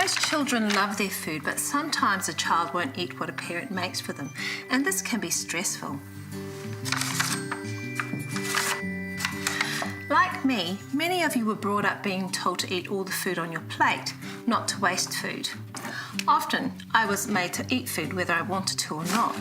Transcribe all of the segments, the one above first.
Most children love their food, but sometimes a child won't eat what a parent makes for them, and this can be stressful. Like me, many of you were brought up being told to eat all the food on your plate, not to waste food. Often, I was made to eat food whether I wanted to or not.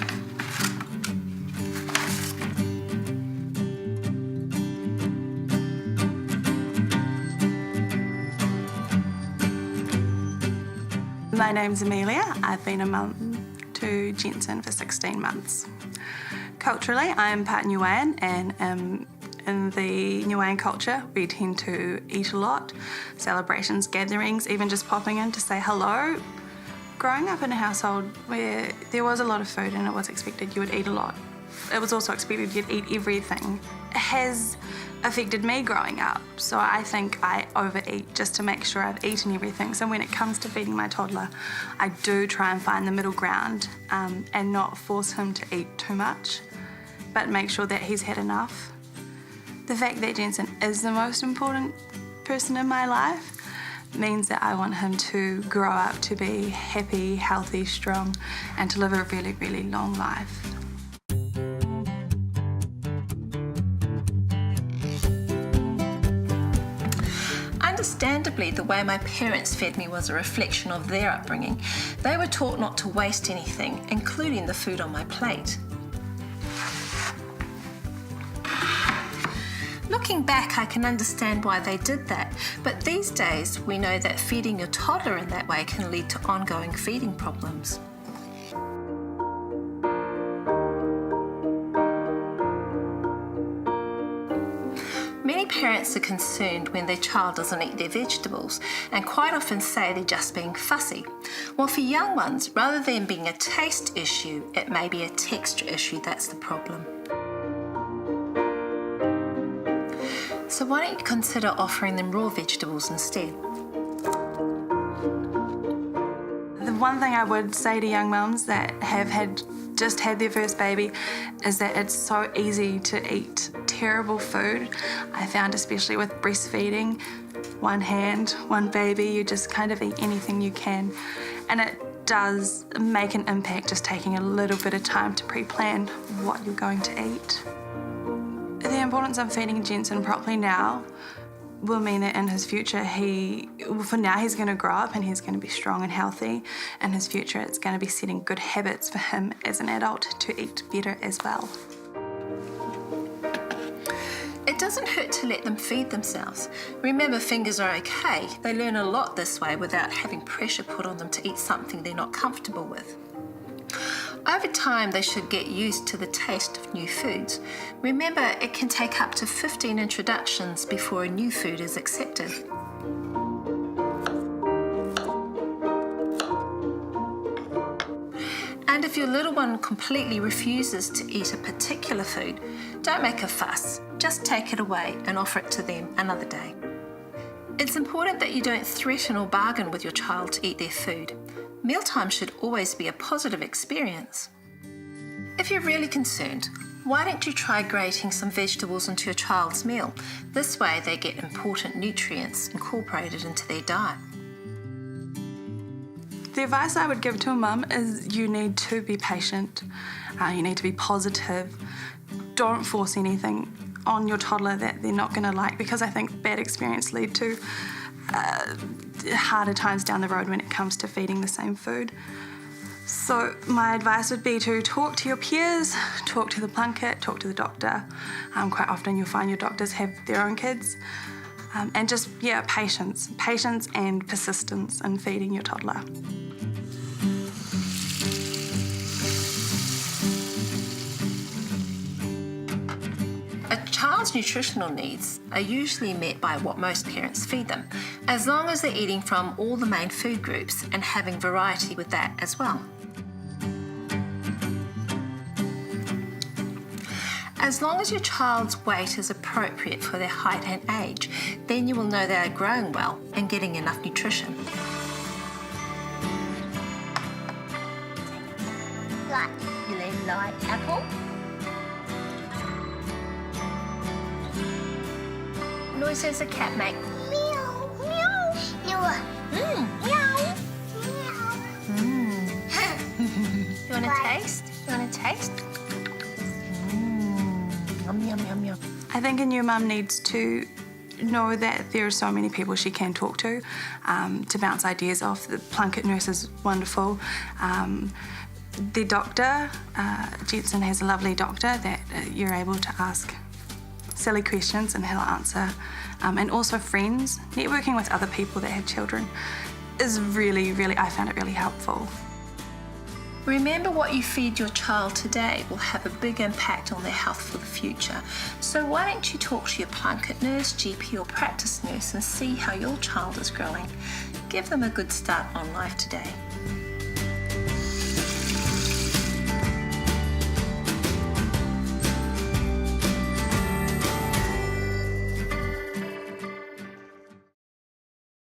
My name's Amelia. I've been a mum to Jensen for 16 months. Culturally, I'm part Niuean, and in the Niuean culture, we tend to eat a lot. Celebrations, gatherings, even just popping in to say hello. Growing up in a household where there was a lot of food and it was expected you would eat a lot, it was also expected you'd eat everything. It has affected me growing up, so I think I overeat just to make sure I've eaten everything. So when it comes to feeding my toddler, I do try and find the middle ground and not force him to eat too much, but make sure that he's had enough. The fact that Jensen is the most important person in my life means that I want him to grow up to be happy, healthy, strong, and to live a really, really long life. Understandably, the way my parents fed me was a reflection of their upbringing. They were taught not to waste anything, including the food on my plate. Looking back, I can understand why they did that, but these days we know that feeding your toddler in that way can lead to ongoing feeding problems. Many parents are concerned when their child doesn't eat their vegetables and quite often say they're just being fussy. Well, for young ones, rather than being a taste issue, it may be a texture issue that's the problem. So why don't you consider offering them raw vegetables instead? The one thing I would say to young mums that have just had their first baby is that it's so easy to eat terrible food. I found, especially with breastfeeding, one hand, one baby, you just kind of eat anything you can. And it does make an impact just taking a little bit of time to pre-plan what you're going to eat. The importance of feeding Jensen properly now will mean that in his future, for now he's going to grow up and he's going to be strong and healthy. In his future, it's going to be setting good habits for him as an adult to eat better as well. It doesn't hurt to let them feed themselves. Remember, fingers are okay. They learn a lot this way without having pressure put on them to eat something they're not comfortable with. Over time, they should get used to the taste of new foods. Remember, it can take up to 15 introductions before a new food is accepted. And if your little one completely refuses to eat a particular food, don't make a fuss. Just take it away and offer it to them another day. It's important that you don't threaten or bargain with your child to eat their food. Mealtime should always be a positive experience. If you're really concerned, why don't you try grating some vegetables into your child's meal? This way they get important nutrients incorporated into their diet. The advice I would give to a mum is you need to be patient, you need to be positive. Don't force anything on your toddler that they're not going to like, because I think bad experience lead to harder times down the road when it comes to feeding the same food. So my advice would be to talk to your peers, talk to the plunket, talk to the doctor. Quite often you'll find your doctors have their own kids. And just, patience and persistence in feeding your toddler. A child's nutritional needs are usually met by what most parents feed them, as long as they're eating from all the main food groups and having variety with that as well. As long as your child's weight is appropriate for their height and age, then you will know they are growing well and getting enough nutrition. You like apple? Noises a cat make. Meow, meow. Meow. Meow. I think a new mum needs to know that there are so many people she can talk to bounce ideas off. The Plunkett nurse is wonderful. The doctor, Jensen has a lovely doctor that you're able to ask silly questions and he'll answer. And also friends, networking with other people that have children is really, I found it really helpful. Remember, what you feed your child today will have a big impact on their health for the future. So why don't you talk to your Plunkett nurse, GP or practice nurse and see how your child is growing. Give them a good start on life today.